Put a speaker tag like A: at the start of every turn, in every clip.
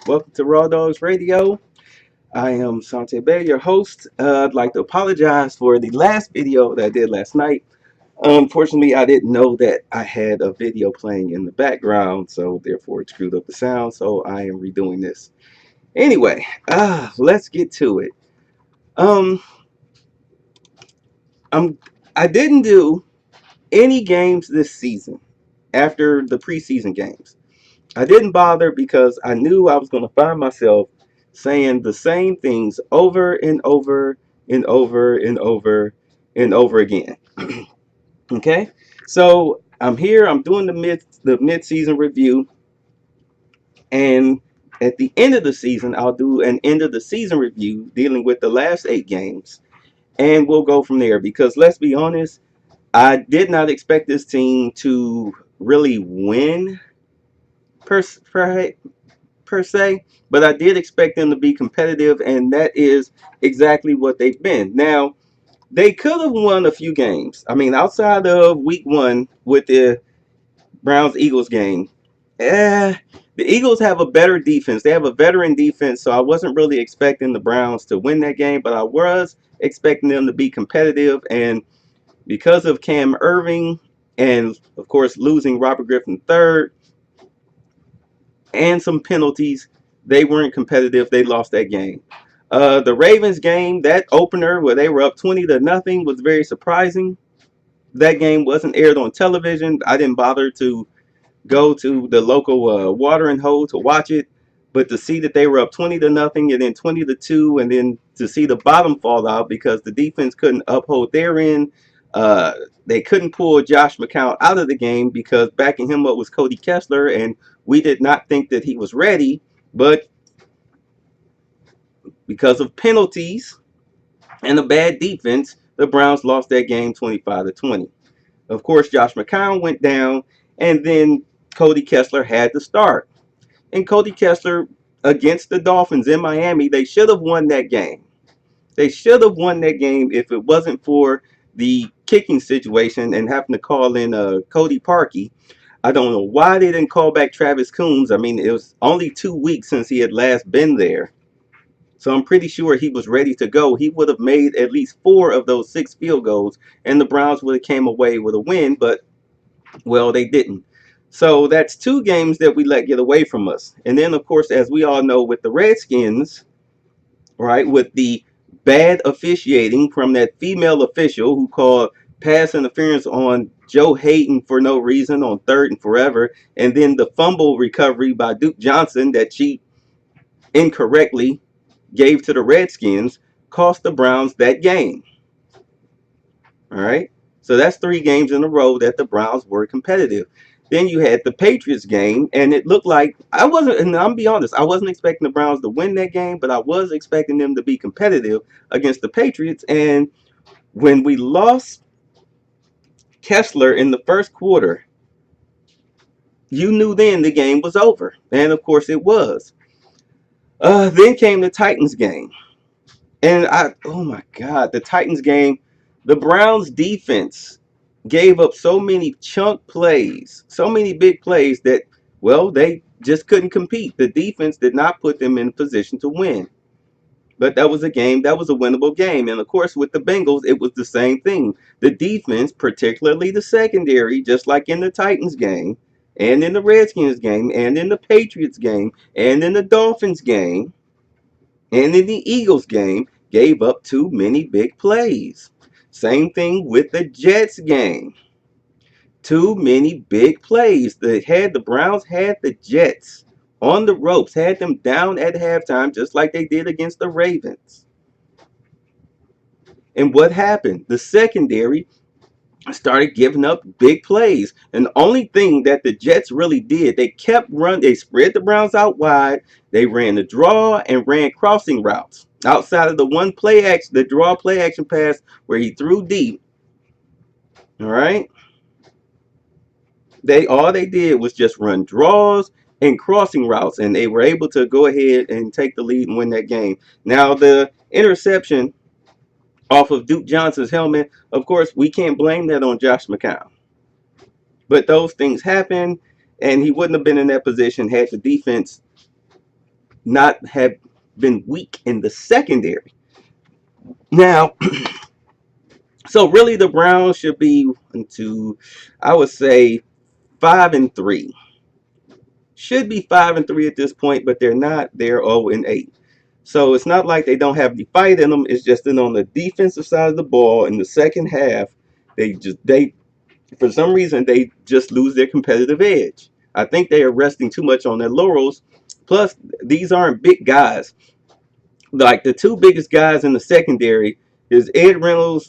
A: Welcome to Raw Dogs Radio. I am Sante Bay, your host. I'd like to apologize for the last video that I did last night. Unfortunately, I didn't know that I had a video playing in the background, so therefore it screwed up the sound. So I am redoing this. Anyway, let's get to it. Um, I'm I didn't do any games this season after the preseason games. I didn't bother because I knew I was going to find myself saying the same things over and over and over and over and over again. Okay, so I'm here. I'm doing the mid season review, and at the end of the season, I'll do an end of the season review dealing with the last 8 games, and we'll go from there. Because let's be honest, I did not expect this team to really win per, per se, but I did expect them to be competitive, and that is exactly what they've been. Now, they could have won a few games. I mean, outside of week 1 with the Browns Eagles game, eh, the Eagles have a better defense. They have a veteran defense, so I wasn't really expecting the Browns to win that game, but I was expecting them to be competitive. And because of Cam Irving and, of course, losing Robert Griffin III, and some penalties, they weren't competitive. They lost that game. The Ravens game, that opener where they were up 20-0, was very surprising. That game wasn't aired on television. I didn't bother to go to the local watering hole to watch it, but to see that they were up 20-0 and then 20-2, and then to see the bottom fall out because the defense couldn't uphold their end. They couldn't pull Josh McCown out of the game because backing him up was Cody Kessler, and we did not think that he was ready. But because of penalties and a bad defense, the Browns lost that game 25-20. Of course, Josh McCown went down, and then Cody Kessler had to start. And Cody Kessler against the Dolphins in Miami, they should have won that game. They should have won that game if it wasn't for the kicking situation and having to call in Cody Parkey. I don't know why they didn't call back Travis Coons. I mean, it was only 2 weeks since he had last been there. So I'm pretty sure he was ready to go. He would have made at least 4 of those 6 field goals, and the Browns would have came away with a win. But well, they didn't. So that's 2 games that we let get away from us. And then, of course, as we all know, with the Redskins, right, with the bad officiating from that female official who called pass interference on Joe Hayden for no reason on 3rd and forever, and then the fumble recovery by Duke Johnson that she incorrectly gave to the Redskins cost the Browns that game. All right. So that's 3 games in a row that the Browns were competitive. Then you had the Patriots game, and it looked like I wasn't, and I'm be honest, I wasn't expecting the Browns to win that game, but I was expecting them to be competitive against the Patriots. And when we lost Kessler in the first quarter, you knew then the game was over. And of course it was. Then came the Titans game. And oh my God, the Titans game, the Browns defense gave up so many chunk plays, so many big plays that, well, they just couldn't compete. The defense did not put them in a position to win. But that was a game, that was a winnable game. And of course, with the Bengals, it was the same thing. The defense, particularly the secondary, just like in the Titans game, and in the Redskins game, and in the Patriots game, and in the Dolphins game, and in the Eagles game, gave up too many big plays. Same thing with the Jets game. Too many big plays. The Browns had the Jets on the ropes, had them down at halftime, just like they did against the Ravens. And what happened? The secondary started giving up big plays. And the only thing that the Jets really did, they kept running, they spread the Browns out wide, they ran the draw and ran crossing routes. Outside of the one play action, the draw play action pass where he threw deep. All right. All they did was just run draws and crossing routes, and they were able to go ahead and take the lead and win that game. Now the interception off of Duke Johnson's helmet, of course, we can't blame that on Josh McCown. But those things happen, and he wouldn't have been in that position had the defense not have been weak in the secondary. Now, so really the Browns should be into, I would say, 5-3. Should be 5-3 at this point, but they're not. They're 0-8. So it's not like they don't have the fight in them. It's just that on the defensive side of the ball in the second half, they for some reason they just lose their competitive edge. I think they are resting too much on their laurels. Plus, these aren't big guys. Like the two biggest guys in the secondary is Ed Reynolds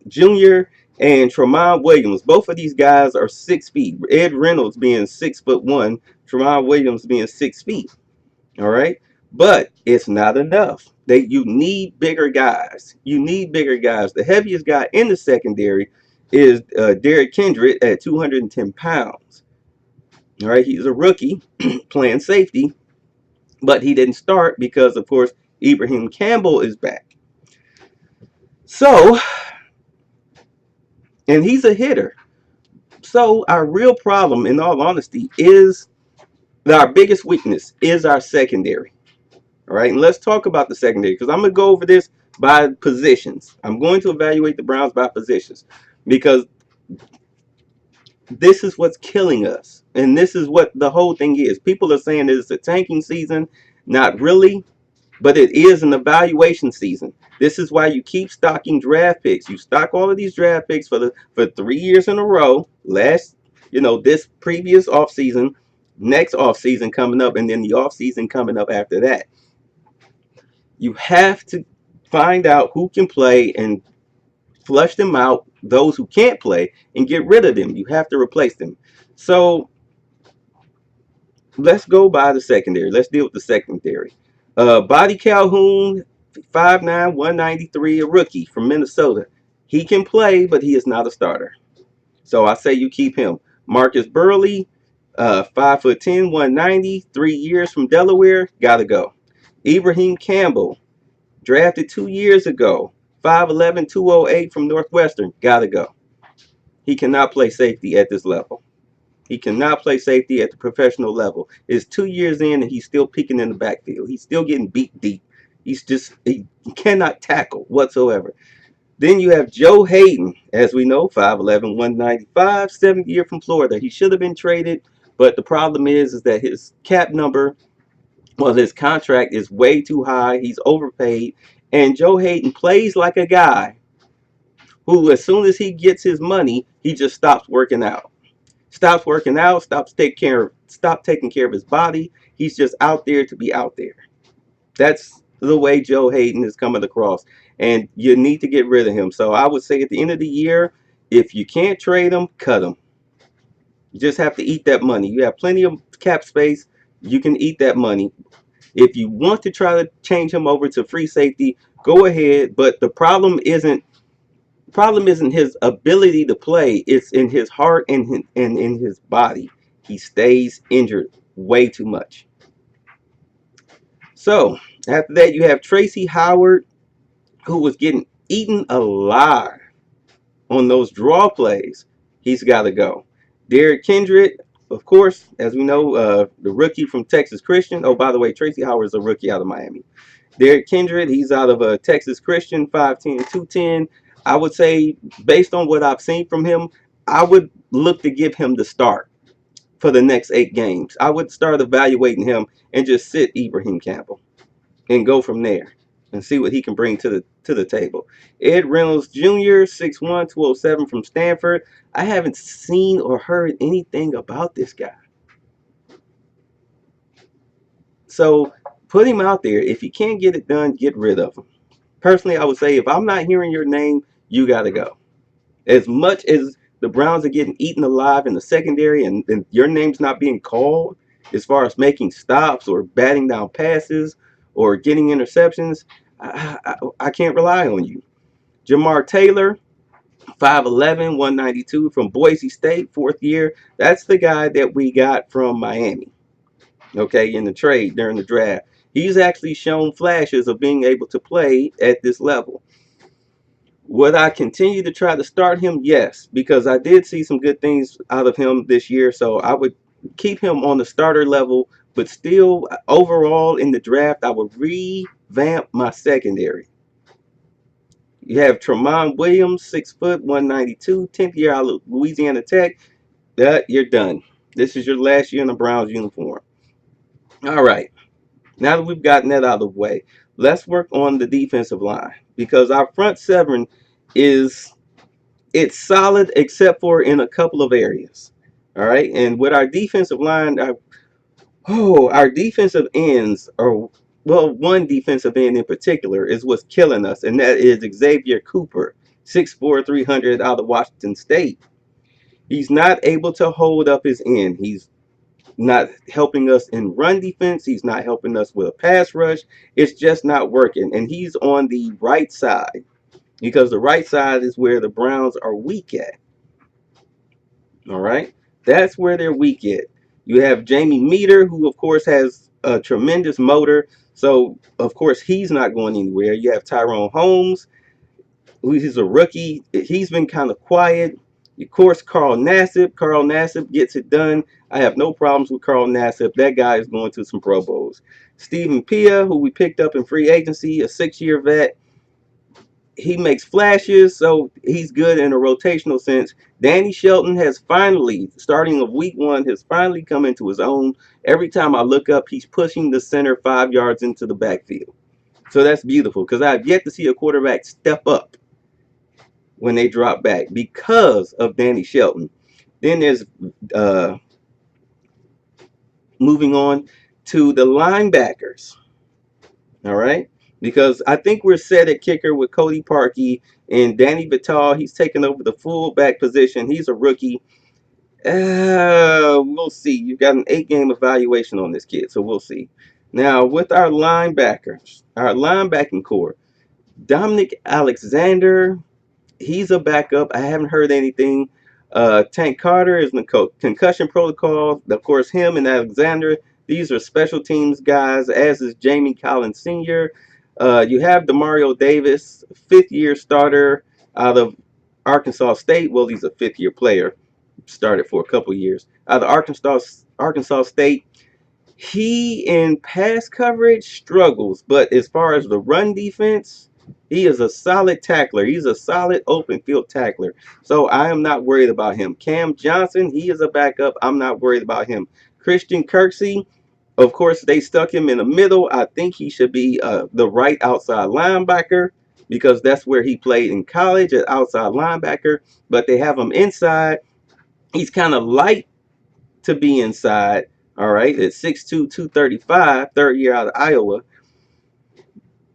A: Jr. and Tramon Williams. Both of these guys are 6 feet. Ed Reynolds being 6'1", Tramon Williams being 6 feet. All right, but it's not enough. You need bigger guys. You need bigger guys. The heaviest guy in the secondary is Derek Kendrick at 210 pounds. All right, he's a rookie playing safety, but he didn't start because, of course, Ibrahim Campbell is back. So, and he's a hitter. So our real problem, in all honesty, is that our biggest weakness is our secondary. All right, and let's talk about the secondary because I'm going to go over this by positions. I'm going to evaluate the Browns by positions because this is what's killing us. And this is what the whole thing is. People are saying it's a tanking season. Not really, but it is an evaluation season. This is why you keep stocking draft picks. You stock all of these draft picks for 3 years in a row. This previous offseason, next offseason coming up, and then the offseason coming up after that. You have to find out who can play and flush them out, those who can't play, and get rid of them. You have to replace them. So let's go by the secondary. Let's deal with the secondary. Body Calhoun, 5'9", 193, a rookie from Minnesota. He can play, but he is not a starter. So I say you keep him. Marcus Burley, 5'10", 190, 3 years from Delaware, gotta go. Ibrahim Campbell, drafted 2 years ago, 5'11", 208 from Northwestern, gotta go. He cannot play safety at this level. He cannot play safety at the professional level. It's 2 years in and he's still peeking in the backfield. He's still getting beat deep. He cannot tackle whatsoever. Then you have Joe Hayden, as we know, 5'11", 195, 7th year from Florida. He should have been traded, but the problem is that his cap number, well, his contract is way too high. He's overpaid. And Joe Hayden plays like a guy who, as soon as he gets his money, he just stops working out. Stops taking care of his body. He's just out there to be out there. That's the way Joe Hayden is coming across. And you need to get rid of him. So I would say at the end of the year, if you can't trade him, cut him. You just have to eat that money. You have plenty of cap space. You can eat that money. If you want to try to change him over to free safety, go ahead. But the problem isn't his ability to play. It's in his heart and in his body. He stays injured way too much. So after that, you have Tracy Howard, who was getting eaten alive on those draw plays. He's got to go. Derek Kendrick, of course, as we know, the rookie from Texas Christian. Oh, by the way, Tracy Howard is a rookie out of Miami. Derek Kendrick, he's out of Texas Christian, 5'10", 210. I would say, based on what I've seen from him, I would look to give him the start for the next 8 games. I would start evaluating him and just sit Ibrahim Campbell and go from there and see what he can bring to the table. Ed Reynolds Jr., 6'1", 207 from Stanford. I haven't seen or heard anything about this guy. So put him out there. If you can't get it done, get rid of him. Personally, I would say if I'm not hearing your name, you got to go. As much as the Browns are getting eaten alive in the secondary and your name's not being called as far as making stops or batting down passes or getting interceptions, I can't rely on you. Jamar Taylor, 5'11", 192 from Boise State, 4th year. That's the guy that we got from Miami, okay, in the trade during the draft. He's actually shown flashes of being able to play at this level. Would I continue to try to start him? Yes, because I did see some good things out of him this year. So I would keep him on the starter level, but still, overall in the draft, I would revamp my secondary. You have Tremont Williams, 6 foot, 192, 10th year out of Louisiana Tech. That you're done. This is your last year in the Browns uniform. All right. Now that we've gotten that out of the way, let's work on the defensive line because our front seven is it's solid except for in a couple of areas. All right. And with our defensive line, our defensive ends are, well, one defensive end in particular is what's killing us, and that is Xavier Cooper, 6'4", 300 out of Washington State. He's not able to hold up his end. He's not helping us in run defense. He's not helping us with a pass rush. It's just not working. And he's on the right side because the right side is where the Browns are weak at. All right. That's where they're weak at. You have Jamie Meter, who, of course, has a tremendous motor. So, of course, he's not going anywhere. You have Tyrone Holmes, who's a rookie. He's been kind of quiet. Of course, Carl Nassib. Carl Nassib gets it done. I have no problems with Carl Nassib. That guy is going to some Pro Bowls. Stephen Pia, who we picked up in free agency, a 6-year vet. He makes flashes, so he's good in a rotational sense. Danny Shelton has finally, starting of week 1, has finally come into his own. Every time I look up, he's pushing the center 5 yards into the backfield. So that's beautiful because I've yet to see a quarterback step up when they drop back because of Danny Shelton. Then there's moving on to the linebackers. All right. Because I think we're set at kicker with Cody Parkey and Danny Vital. He's taking over the fullback position. He's a rookie. We'll see. You've got an 8-game evaluation on this kid, so we'll see. Now, with our linebackers, our linebacking core, Dominic Alexander, he's a backup. I haven't heard anything. Tank Carter is in the concussion protocol. Of course, him and Alexander, these are special teams guys, as is Jamie Collins Sr. You have Demario Davis, 5th-year starter out of Arkansas State. Well, he's a 5th-year player. Started for a couple years. Out of Arkansas State. He in pass coverage struggles, but as far as the run defense, he is a solid tackler. He's a solid open field tackler. So I am not worried about him. Cam Johnson, he is a backup. I'm not worried about him. Christian Kirksey, of course, they stuck him in the middle. I think he should be the right outside linebacker because that's where he played in college at outside linebacker. But they have him inside. He's kind of light to be inside. All right, at 6'2", 235, 3rd year out of Iowa.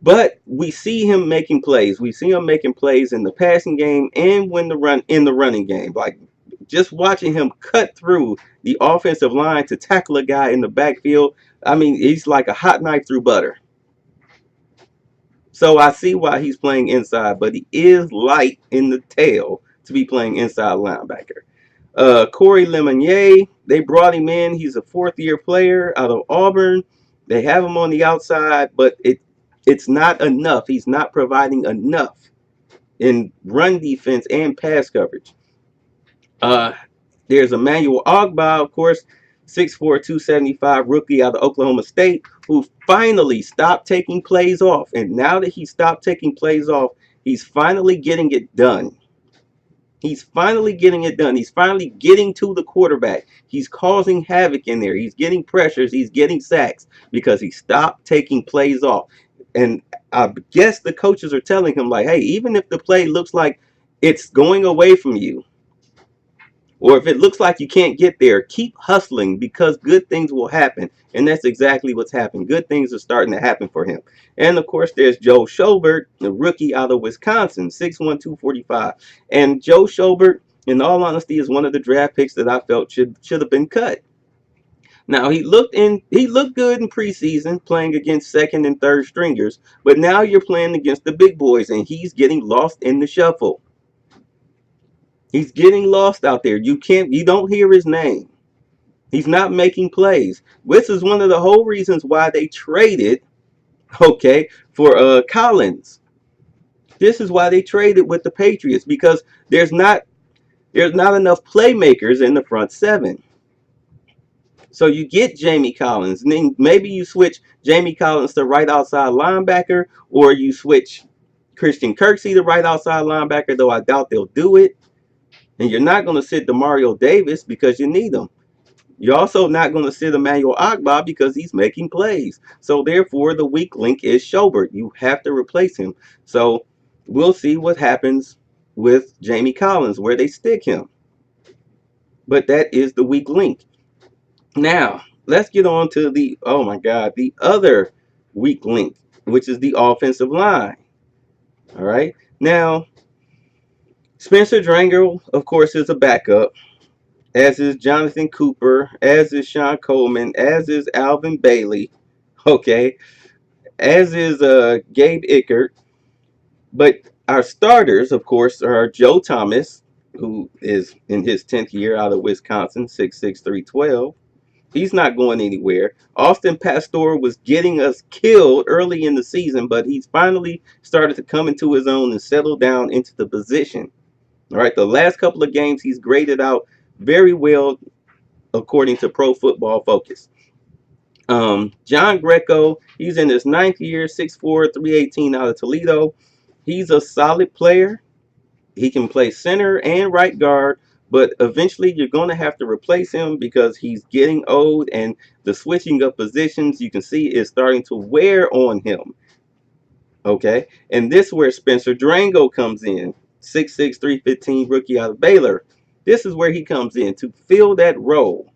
A: But we see him making plays. We see him making plays in the passing game and when the running game. Like just watching him cut through the offensive line to tackle a guy in the backfield. I mean, he's like a hot knife through butter. So I see why he's playing inside, but he is light in the tail to be playing inside linebacker. Corey Lemonnier, they brought him in. He's a 4th-year player out of Auburn. They have him on the outside, but it's not enough. He's not providing enough in run defense and pass coverage. There's Emmanuel Ogbah, of course, 6'4", 275 rookie out of Oklahoma State, who finally stopped taking plays off. And now that he stopped taking plays off, he's finally getting it done. He's finally getting it done. He's finally getting to the quarterback. He's causing havoc in there. He's getting pressures. He's getting sacks because he stopped taking plays off. And I guess the coaches are telling him, like, hey, even if the play looks like it's going away from you, or if it looks like you can't get there, keep hustling because good things will happen. And that's exactly what's happened. Good things are starting to happen for him. And of course, there's Joe Schobert, the rookie out of Wisconsin, 6'1", 245. And Joe Schobert, in all honesty, is one of the draft picks that I felt should have been cut. Now he looked good in preseason playing against 2nd and 3rd stringers, but now you're playing against the big boys and he's getting lost in the shuffle. He's getting lost out there. You don't hear his name. He's not making plays. This is one of the whole reasons why they traded, okay, for Collins. This is why they traded with the Patriots because there's not enough playmakers in the front seven. So you get Jamie Collins, and then maybe you switch Jamie Collins to right outside linebacker, or you switch Christian Kirksey to right outside linebacker, though I doubt they'll do it. And you're not going to sit Demario Davis because you need him. You're also not going to sit Emmanuel Ogbah because he's making plays. So therefore, the weak link is Schobert. You have to replace him. So we'll see what happens with Jamie Collins, where they stick him. But that is the weak link. Now, let's get on to the, oh my God, the other weak link, which is the offensive line. All right. Now, Spencer Drangle, of course, is a backup, as is Jonathan Cooper, as is Sean Coleman, as is Alvin Bailey, okay, as is Gabe Ickert. But our starters, of course, are Joe Thomas, who is in his 10th year out of Wisconsin, 6'6", 312. He's not going anywhere. Austin Pastor was getting us killed early in the season, but he's finally started to come into his own and settle down into the position. All right, the last couple of games he's graded out very well according to Pro Football Focus. John Greco, he's in his 9th year, 6'4", 318 out of Toledo. He's a solid player. He can play center and right guard, but eventually you're going to have to replace him because he's getting old, and the switching of positions you can see is starting to wear on him. Okay, and this is where Spencer Drango comes in, 6'6", 315 rookie out of Baylor. This is where he comes in to fill that role.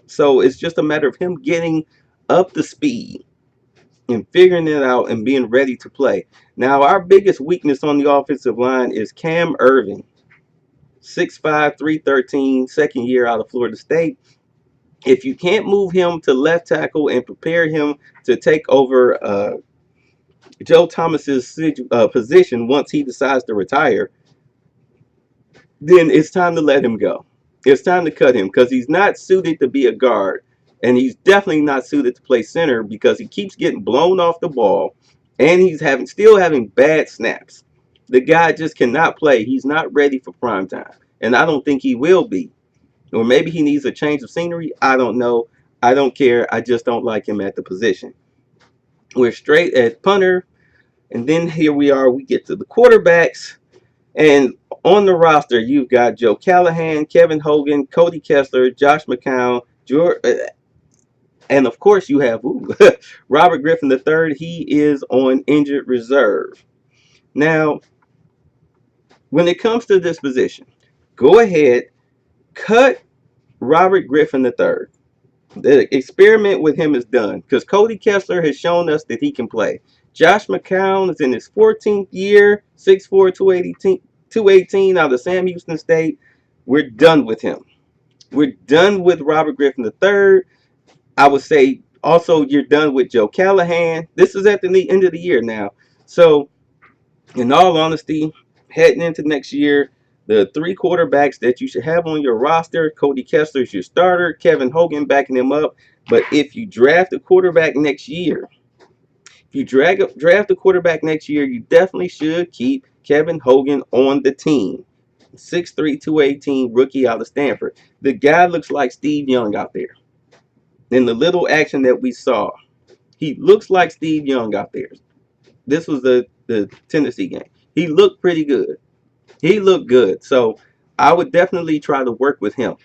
A: So it's just a matter of him getting up to speed and figuring it out and being ready to play. Now, our biggest weakness on the offensive line is Cam Irving, 6'5", 313, second year out of Florida State. If you can't move him to left tackle and prepare him to take over Joe Thomas's position once he decides to retire, then it's time to let him go. It's time to cut him because he's not suited to be a guard, and he's definitely not suited to play center because he keeps getting blown off the ball, and he's still having bad snaps. The guy just cannot play. He's not ready for prime time, and I don't think he will be. Or maybe he needs a change of scenery. I don't know. I don't care. I just don't like him at the position. We're straight at punter, and then here we are. We get to the quarterbacks. And on the roster, you've got Joe Callahan, Kevin Hogan, Cody Kessler, Josh McCown, and of course you have Robert Griffin III. He is on injured reserve. Now, when it comes to this position, go ahead, cut Robert Griffin III. The experiment with him is done because Cody Kessler has shown us that he can play. Josh McCown is in his 14th year, 6'4", 218 out of Sam Houston State. We're done with him. We're done with Robert Griffin III. I would say also you're done with Joe Callahan. This is at the end of the year now. So, in all honesty, heading into next year, the three quarterbacks that you should have on your roster, Cody Kessler is your starter, Kevin Hogan backing him up. But if you draft a quarterback next year, draft a quarterback next year, you definitely should keep Kevin Hogan on the team. 6'3", 218 rookie out of Stanford. The guy looks like Steve Young out there. In the little action that we saw, he looks like Steve Young out there. This was the Tennessee game. He looked pretty good. He looked good. So I would definitely try to work with him.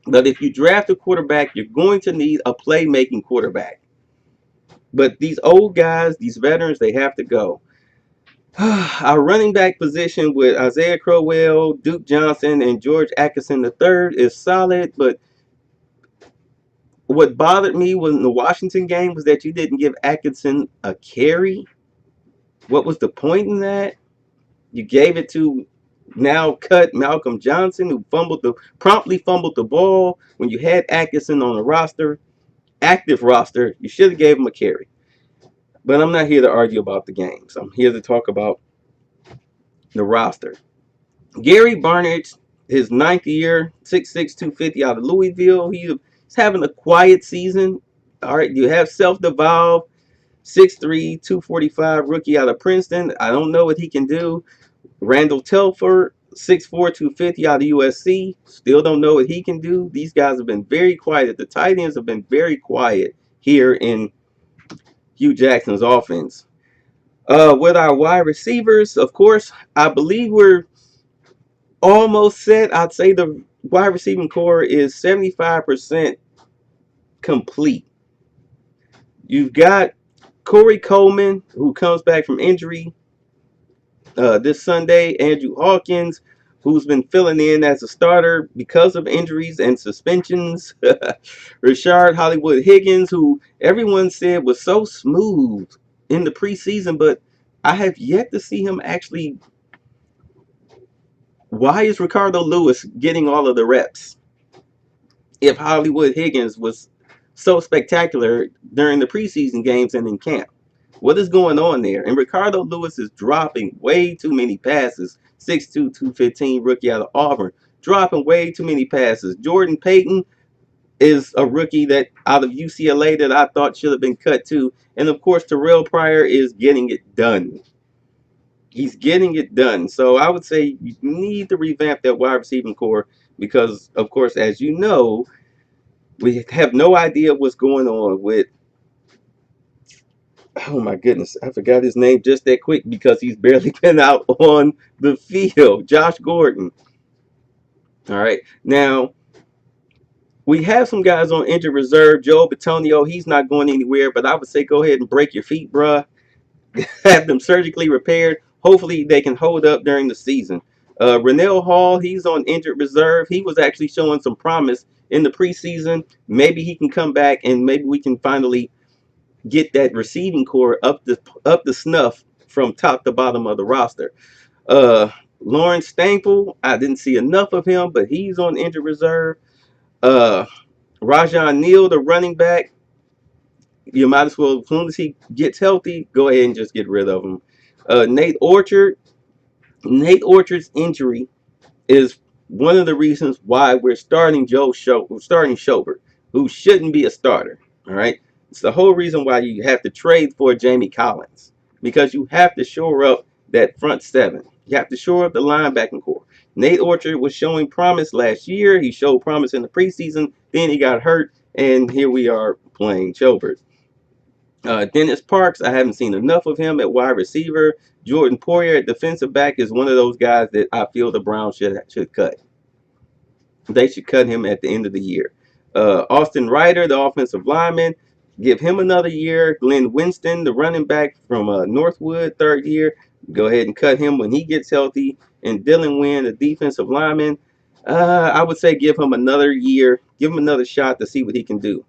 A: But if you draft a quarterback, you're going to need a playmaking quarterback. But these old guys, these veterans, they have to go. Our running back position with Isaiah Crowell, Duke Johnson, and George Atkinson III is solid. But what bothered me in the Washington game was that you didn't give Atkinson a carry. What was the point in that? You gave it to now cut Malcolm Johnson, who promptly fumbled the ball when you had Atkinson on the roster, active roster. You should have gave him a carry. But I'm not here to argue about the games. I'm here to talk about the roster. Gary Barnidge, his 9th year, 6'6", 250 out of Louisville. He's having a quiet season. All right, you have Self-Devolve, 6'3", 245 rookie out of Princeton. I don't know what he can do. Randall Telford, 6'4", 250 out of USC. Still don't know what he can do. These guys have been very quiet. The tight ends have been very quiet here in Hugh Jackson's offense. With our wide receivers, of course, I believe we're almost set. I'd say the wide receiving core is 75% complete. You've got Corey Coleman, who comes back from injury this Sunday. Andrew Hawkins, who's been filling in as a starter because of injuries and suspensions. Rashard Hollywood Higgins, who everyone said was so smooth in the preseason, but I have yet to see him actually. Why is Ricardo Lewis getting all of the reps if Hollywood Higgins was so spectacular during the preseason games and in camp? What is going on there? And Ricardo Lewis is dropping way too many passes. 6'2", 215 rookie out of Auburn. Dropping way too many passes. Jordan Payton is a rookie that out of UCLA that I thought should have been cut too. And of course, Terrell Pryor is getting it done. He's getting it done. So I would say you need to revamp that wide receiving core because, of course, as you know, we have no idea what's going on with, oh my goodness, I forgot his name just that quick because he's barely been out on the field. Josh Gordon. All right. Now, we have some guys on injured reserve. Joe Bitonio, he's not going anywhere, but I would say go ahead and break your feet, bruh. Have them surgically repaired. Hopefully, they can hold up during the season. Rennell Hall, he's on injured reserve. He was actually showing some promise in the preseason. Maybe he can come back and maybe we can finally get that receiving core up the snuff from top to bottom of the roster. Uh, Lawrence Stankel, I didn't see enough of him, but he's on injured reserve. Uh, Rajon Neal, the running back, you might as well, as soon as he gets healthy, go ahead and just get rid of him. Nate Orchard's injury is one of the reasons why we're starting Schobert, who shouldn't be a starter. All right, it's the whole reason why you have to trade for Jamie Collins because you have to shore up that front seven. You have to shore up the linebacking core. Nate Orchard was showing promise last year. He showed promise in the preseason. Then he got hurt, and here we are playing Schobert. Dennis Parks, I haven't seen enough of him at wide receiver. Jordan Poyer at defensive back is one of those guys that I feel the Browns should cut. They should cut him at the end of the year. Austin Ryder, the offensive lineman, give him another year. Glenn Winston, the running back from Northwood, third year, go ahead and cut him when he gets healthy. And Dylan Wynn, the defensive lineman, I would say give him another year, give him another shot to see what he can do.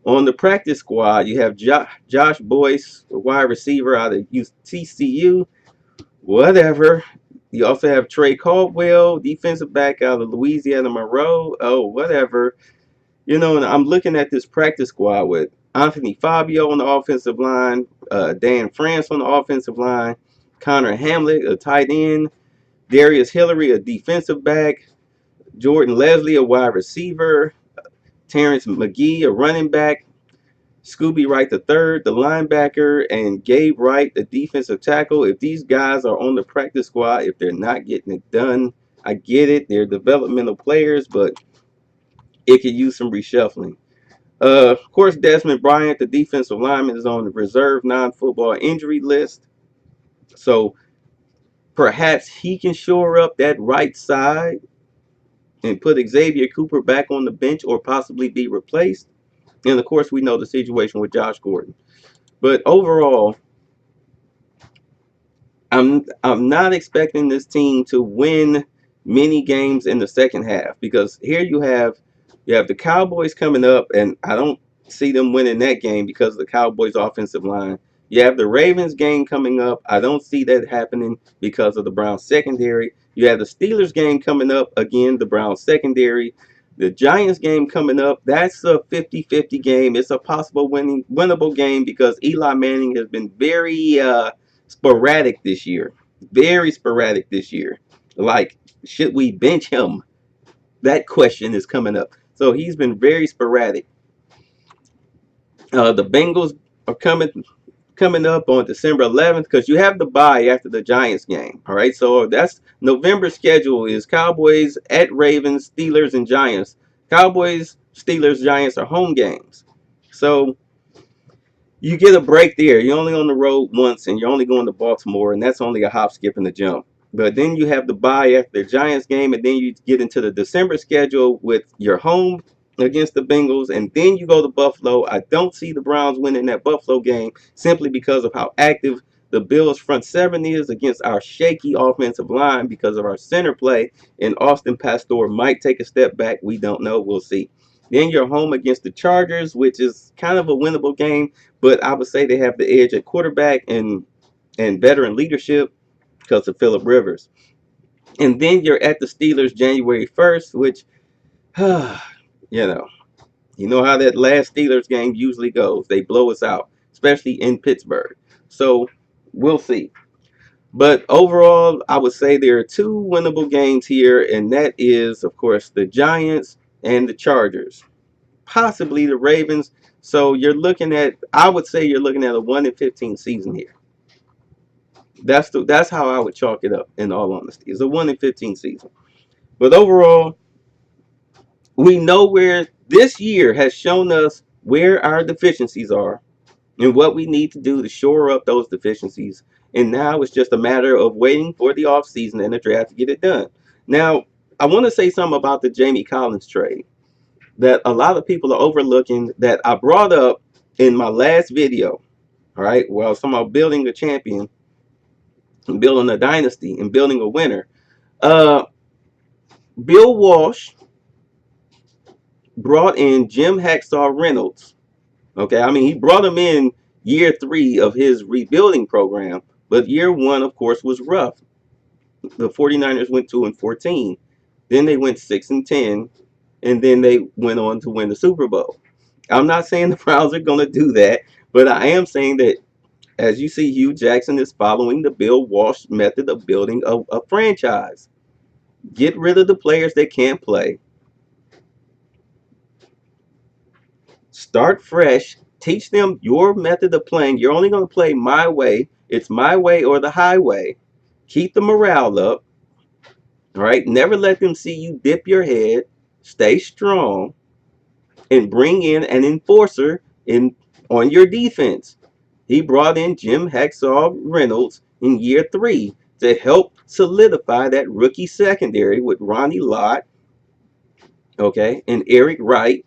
A: On the practice squad, you have Josh Boyce, a wide receiver out of TCU. Whatever. You also have Trey Caldwell, defensive back out of Louisiana Monroe. Oh, whatever. You know, and I'm looking at this practice squad with Anthony Fabio on the offensive line, Dan France on the offensive line, Connor Hamlet, a tight end, Darius Hillary, a defensive back, Jordan Leslie, a wide receiver, Terrence McGee, a running back, Scooby Wright the third, the linebacker, and Gabe Wright, the defensive tackle. If these guys are on the practice squad, if they're not getting it done, I get it. They're developmental players, but it could use some reshuffling. Of course, Desmond Bryant, the defensive lineman, is on the reserve non-football injury list. So perhaps he can shore up that right side and put Xavier Cooper back on the bench or possibly be replaced. And of course, we know the situation with Josh Gordon. But overall, I'm not expecting this team to win many games in the second half because here you have the Cowboys coming up, and I don't see them winning that game because of the Cowboys' offensive line. You have the Ravens game coming up. I don't see that happening because of the Browns secondary. You have the Steelers game coming up, again, the Browns secondary. The Giants game coming up, that's a 50-50 game. It's a possible winnable game because Eli Manning has been very sporadic this year. Very sporadic this year. Like, should we bench him? That question is coming up. So he's been very sporadic. The Bengals are coming. coming up on December 11th, because you have the bye after the Giants game. All right, so that's November schedule is Cowboys at Ravens, Steelers, and Giants. Cowboys, Steelers, Giants are home games. So you get a break there. You're only on the road once, and you're only going to Baltimore, and that's only a hop, skip, and a jump. But then you have the bye after the Giants game, and then you get into the December schedule with your home against the Bengals, and then you go to Buffalo. I don't see the Browns winning that Buffalo game simply because of how active the Bills front seven is against our shaky offensive line because of our center play, and Austin Pastor might take a step back. We don't know. We'll see. Then you're home against the Chargers, which is kind of a winnable game, but I would say they have the edge at quarterback and veteran leadership because of Philip Rivers. And then you're at the Steelers January 1st, which, you know, you know how that last Steelers game usually goes. They blow us out, especially in Pittsburgh. So we'll see. But overall, I would say there are two winnable games here, and that is, of course, the Giants and the Chargers, possibly the Ravens. So you're looking at, I would say you're looking at a 1-15 season here. That's how I would chalk it up. In all honesty, it's a 1-15 season. But overall, we know where this year has shown us where our deficiencies are and what we need to do to shore up those deficiencies. And now it's just a matter of waiting for the offseason and the draft to get it done. Now, I want to say something about the Jamie Collins trade that a lot of people are overlooking that I brought up in my last video. All right, well, I was talking about building a champion, and building a dynasty, and building a winner. Uh, Bill Walsh brought in Jim Hacksaw Reynolds. Okay, I mean, he brought him in year 3 of his rebuilding program, but year 1, of course, was rough. The 49ers went 2-14, then they went 6-10, and then they went on to win the Super Bowl. I'm not saying the Browns are going to do that, but I am saying that, as you see, Hugh Jackson is following the Bill Walsh method of building a franchise. Get rid of the players that can't play. Start fresh. Teach them your method of playing. You're only going to play my way. It's my way or the highway. Keep the morale up. All right. Never let them see you dip your head. Stay strong and bring in an enforcer in on your defense. He brought in Jim Hacksaw Reynolds in year 3 to help solidify that rookie secondary with Ronnie Lott, okay, and Eric Wright,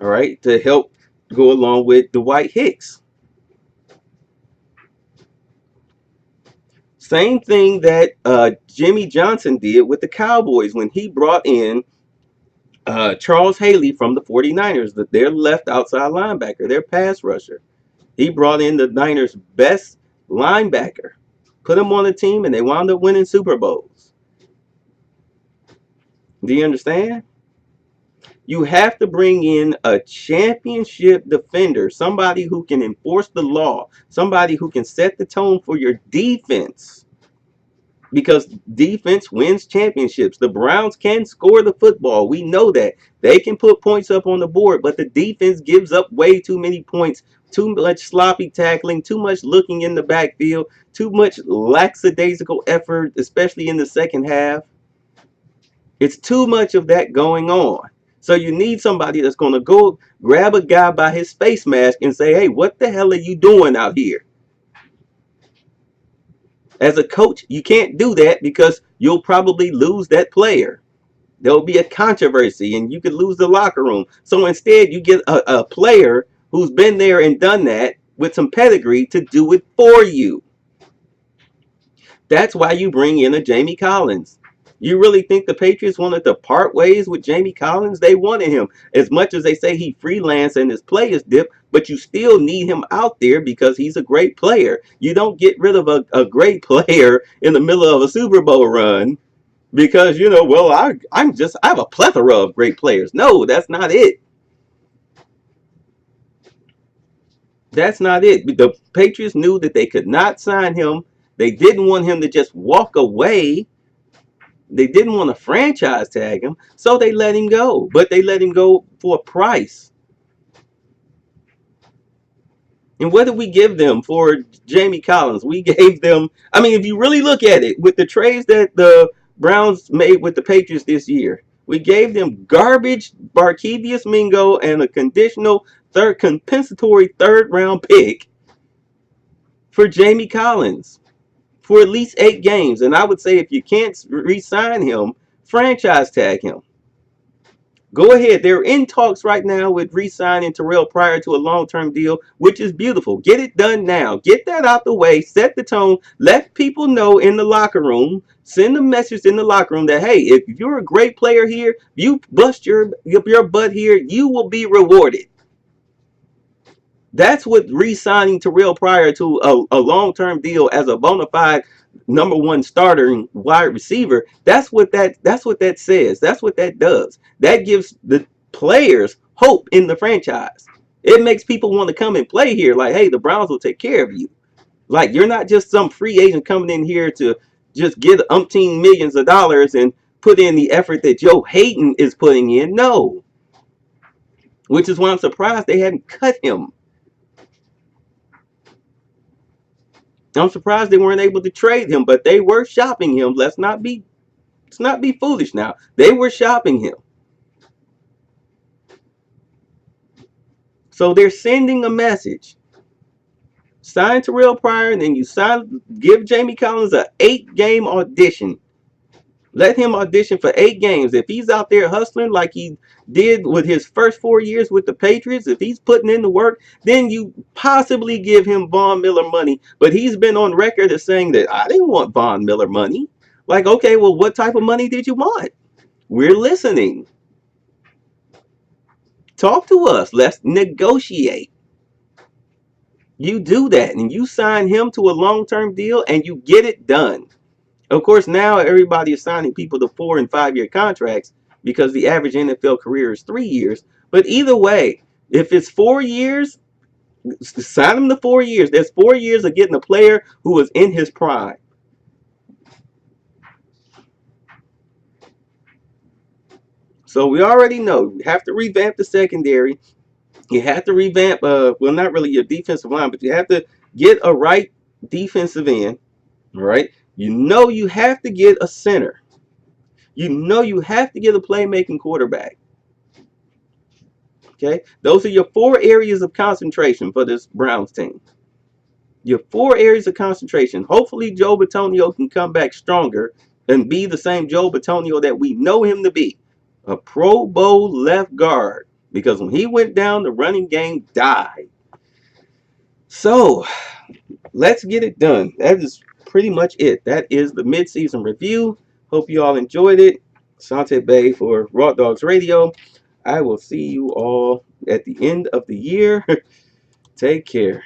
A: all right, to help go along with Dwight Hicks. Same thing that Jimmy Johnson did with the Cowboys when he brought in Charles Haley from the 49ers, their left outside linebacker, their pass rusher. He brought in the Niners' best linebacker, put him on the team, and they wound up winning Super Bowls. Do you understand? You have to bring in a championship defender, somebody who can enforce the law, somebody who can set the tone for your defense. Because defense wins championships. The Browns can score the football. We know that. They can put points up on the board, but the defense gives up way too many points. Too much sloppy tackling, too much looking in the backfield, too much lackadaisical effort, especially in the second half. It's too much of that going on. So you need somebody that's going to go grab a guy by his face mask and say, hey, what the hell are you doing out here? As a coach, you can't do that because you'll probably lose that player. There'll be a controversy and you could lose the locker room. So instead, you get a player who's been there and done that with some pedigree to do it for you. That's why you bring in a Jamie Collins. You really think the Patriots wanted to part ways with Jamie Collins? They wanted him. As much as they say he freelance and his play is dip, but you still need him out there because he's a great player. You don't get rid of a great player in the middle of a Super Bowl run because, you know, well, I have a plethora of great players. No, that's not it. That's not it. The Patriots knew that they could not sign him. They didn't want him to just walk away. They didn't want to franchise tag him, so they let him go. But they let him go for a price. And what did we give them for Jamie Collins? We gave them, I mean, if you really look at it, with the trades that the Browns made with the Patriots this year, we gave them garbage Barkevious Mingo and a conditional compensatory third round pick for Jamie Collins for at least 8 games. And I would say if you can't re-sign him, franchise tag him. Go ahead. They're in talks right now with re-signing Terrell Pryor to a long-term deal, which is beautiful. Get it done now. Get that out the way. Set the tone. Let people know in the locker room. Send a message in the locker room that, hey, if you're a great player here, you bust your butt here, you will be rewarded. That's what re-signing Terrell Pryor to a long-term deal as a bona fide #1 starter and wide receiver. That's what that says. That's what that does. That gives the players hope in the franchise. It makes people want to come and play here. Like, hey, the Browns will take care of you. Like, you're not just some free agent coming in here to just get umpteen millions of dollars and put in the effort that Joe Hayden is putting in. No. Which is why I'm surprised they hadn't cut him. I'm surprised they weren't able to trade him, but they were shopping him. Let's not be foolish now. They were shopping him. So they're sending a message. Sign Terrell Pryor, and then give Jamie Collins a 8-game audition. Let him audition for 8 games. If he's out there hustling like he did with his first 4 years with the Patriots, if he's putting in the work, then you possibly give him Von Miller money. But he's been on record as saying that I didn't want Von Miller money. Like, okay, well, what type of money did you want? We're listening. Talk to us. Let's negotiate. You do that and you sign him to a long-term deal and you get it done. Of course, now everybody is signing people to 4 and 5 year contracts because the average NFL career is 3 years. But either way, if it's 4 years, sign him to 4 years. There's 4 years of getting a player who is in his prime. So we already know you have to revamp the secondary. You have to revamp, well, not really your defensive line, but you have to get a right defensive end, right? You have to get a center. You have to get a playmaking quarterback. Okay, those are your 4 areas of concentration for this Browns team. Your 4 areas of concentration. Hopefully, Joe Bitonio can come back stronger and be the same Joe Bitonio that we know him to be, a Pro Bowl left guard. Because when he went down, the running game died. So let's get it done. That is pretty much it. That is the midseason review. Hope you all enjoyed it. Sante Bay for Raw Dogs Radio. I will see you all at the end of the year. Take care.